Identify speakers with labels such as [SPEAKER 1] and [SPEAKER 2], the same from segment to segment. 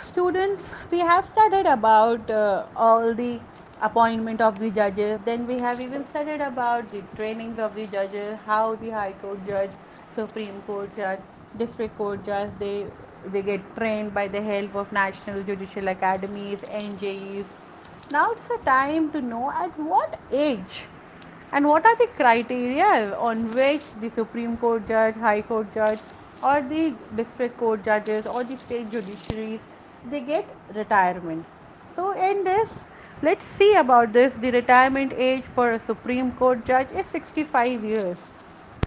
[SPEAKER 1] Students, we have studied about all the appointment of the judges. Then we have even studied about the trainings of the judges, how the High Court judge, Supreme Court judge, District Court judge, they get trained by the help of National Judicial Academies, NJEs. Now it's a time to know at what age and what are the criteria on which the Supreme Court judge, High Court judge, or the district court judges or the state judiciaries they get retirement. So in this, let's see about this. The retirement age for a Supreme Court judge is 65 years.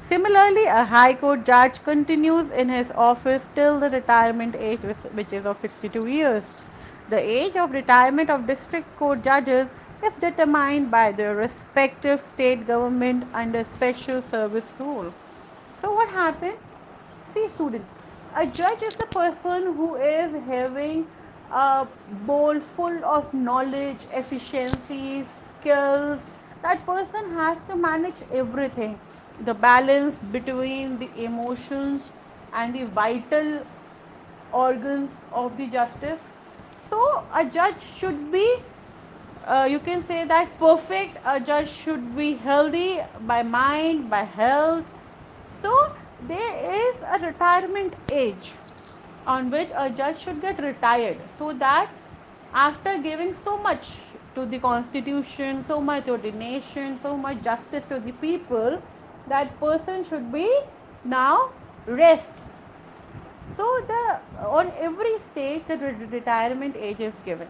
[SPEAKER 1] Similarly, a High Court judge continues in his office till the retirement age, which is of 62 years. The age of retirement of district court judges is determined by their respective state government under special service rule. So, what happened? See, student, a judge is the person who is having a bowl full of knowledge, efficiency, skills. That person has to manage everything. The balance between the emotions and the vital organs of the justice. So, a judge should be, you can say that perfect. A judge should be healthy by mind, by health. So, there is a retirement age on which a judge should get retired so that after giving so much to the constitution, so much to the nation, so much justice to the people, that person should be now rest. So the on every stage the retirement age is given.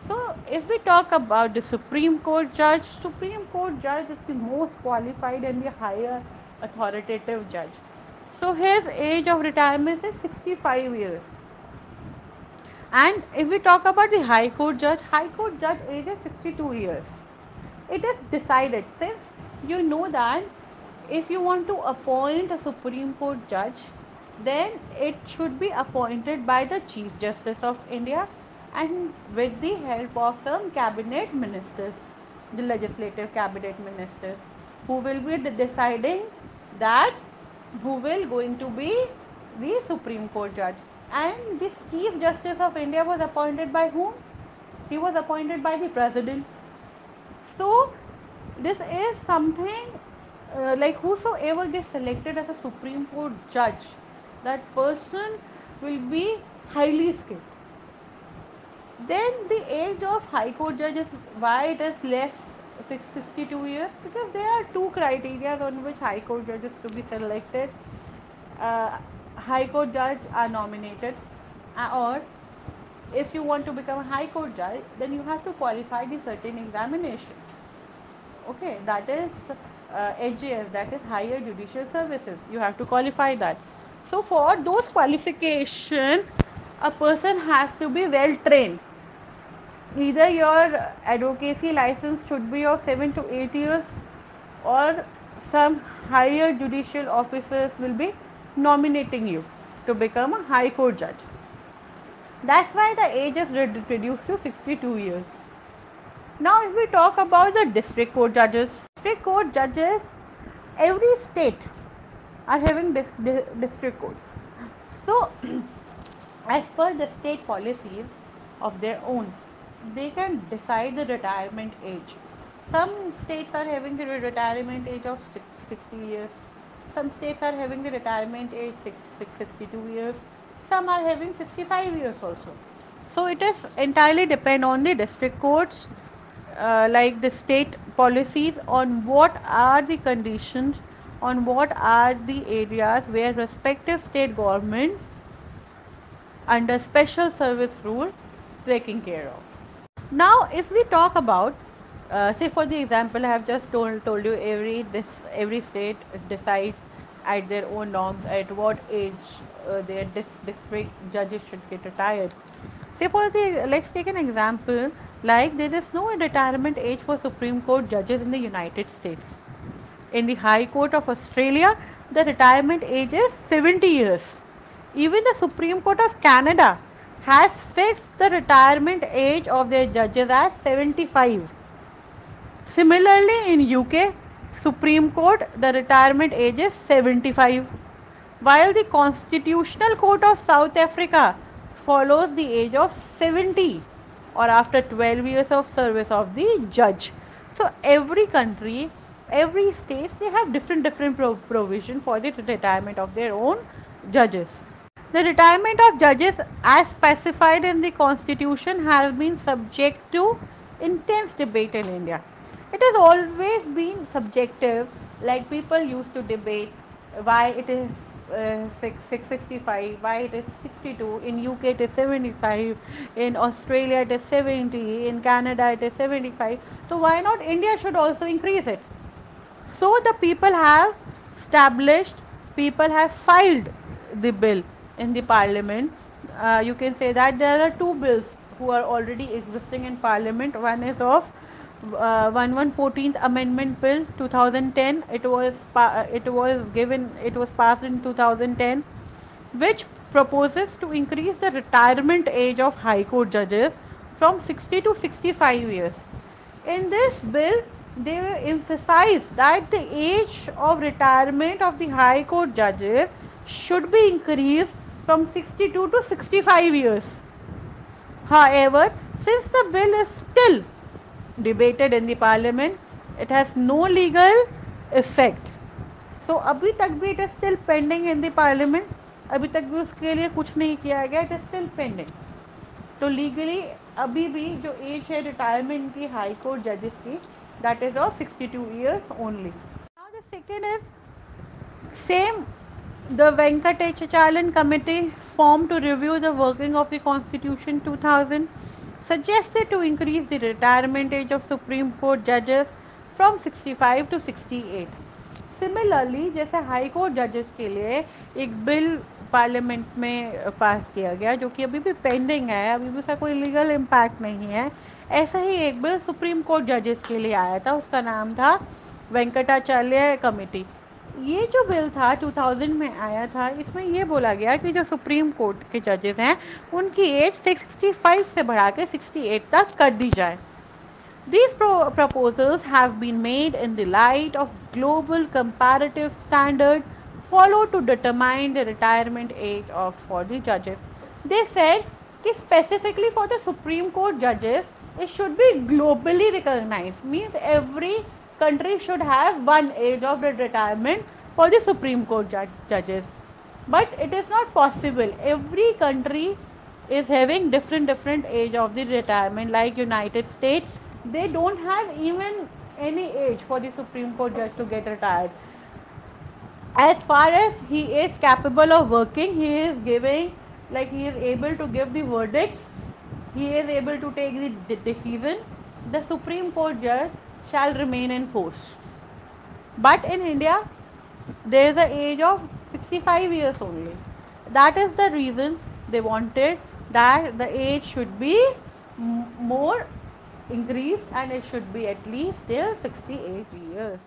[SPEAKER 1] So if we talk about the Supreme Court judge is the most qualified and the higher authoritative judge. So his age of retirement is 65 years. And if we talk about the High Court judge age is 62 years. It is decided since you know that if you want to appoint a Supreme Court judge, then it should be appointed by the Chief Justice of India and with the help of some cabinet ministers, the legislative cabinet ministers, who will be deciding that who will going to be the Supreme Court judge. And this Chief Justice of India was appointed by whom? He was appointed by the President. So this is something like whosoever gets selected as a Supreme Court judge, that person will be highly skilled. Then the age of High Court judges, why it is less 62 years? Because there are two criteria on which High Court judges to be selected. Uh, High Court judge are nominated, or if you want to become a High Court judge, then you have to qualify the certain examination. Okay, that is HJS, that is Higher Judicial Services. You have to qualify that. So for those qualifications, a person has to be well trained. Either your advocacy license should be of 7 to 8 years, or some higher judicial officers will be nominating you to become a High Court judge. That's why the age is reduced to 62 years. Now, if we talk about the district court judges, district court judges, every state are having district courts. So, as per the state policies of their own, they can decide the retirement age. Some states are having the retirement age of 60 years. Some states are having the retirement age 62 years. Some are having 65 years also. So it is entirely depend on the district courts, like the state policies on what are the conditions, on what are the areas where respective state government under special service rule taking care of. Now, if we talk about, say for the example, I have just told you every state decides at their own norms at what age their district judges should get retired. Say for the let's take an example like there is no retirement age for Supreme Court judges in the United States. In the High Court of Australia, the retirement age is 70 years. Even the Supreme Court of Canada has fixed the retirement age of their judges as 75. Similarly, in UK, Supreme Court, the retirement age is 75. While the Constitutional Court of South Africa follows the age of 70 or after 12 years of service of the judge. So every country, every state, they have different provision for the retirement of their own judges. The retirement of judges as specified in the constitution has been subject to intense debate in India. It has always been subjective, like people used to debate why it is 665, why it is 62, in UK it is 75, in Australia it is 70, in Canada it is 75. So why not India should also increase it? So the people have established, people have filed the bill in the parliament. You can say that there are two bills who are already existing in parliament. One is of 1114th Amendment Bill 2010. It was passed in 2010, which proposes to increase the retirement age of High Court judges from 60 to 65 years. In this bill, they emphasize that the age of retirement of the High Court judges should be increased from 62 to 65 years. However, since the bill is still debated in the parliament, it has no legal effect. So अभी तक भी it is still pending in the parliament. अभी तक भी उसके लिए कुछ नहीं किया गया. It is still pending. तो लीगली अभी भी जो एज है रिटायरमेंट की हाई कोर्ट जजेस की, that is of 62 years only. Now the second is same. The Venkatachalam Committee, formed to review the working of the Constitution 2000, suggested to increase the retirement age of Supreme Court judges from 65 to 68. Similarly जैसे high court जजेस के लिए एक bill parliament में पास किया गया जो कि अभी भी पेंडिंग है, अभी भी उसका कोई लीगल इम्पैक्ट नहीं है, ऐसा ही एक बिल सुप्रीम कोर्ट जजेस के लिए आया था. उसका नाम था वेंकटाचार्य कमेटी. ये जो बिल था 2000 में आया था, इसमें ये बोला गया कि जो सुप्रीम कोर्ट के जजेस हैं उनकी एज 65 से बढ़ा के 68 तक कर दी जाए. These proposals have been made in the light of global comparative standard followed to determine the retirement age of for the judges. They said that specifically for the Supreme Court judges, it should be globally recognized. Means every country should have one age of retirement for the Supreme Court judges. But it is not possible. Every country is having different age of the retirement. Like United States, they don't have even any age for the Supreme Court judge to get retired. As far as he is capable of working, he is giving, like he is able to give the verdicts, he is able to take the decision, the Supreme Court judge shall remain in force. But in India, there is an age of 65 years only. That is the reason they wanted that the age should be more increased and it should be at least till 68 years.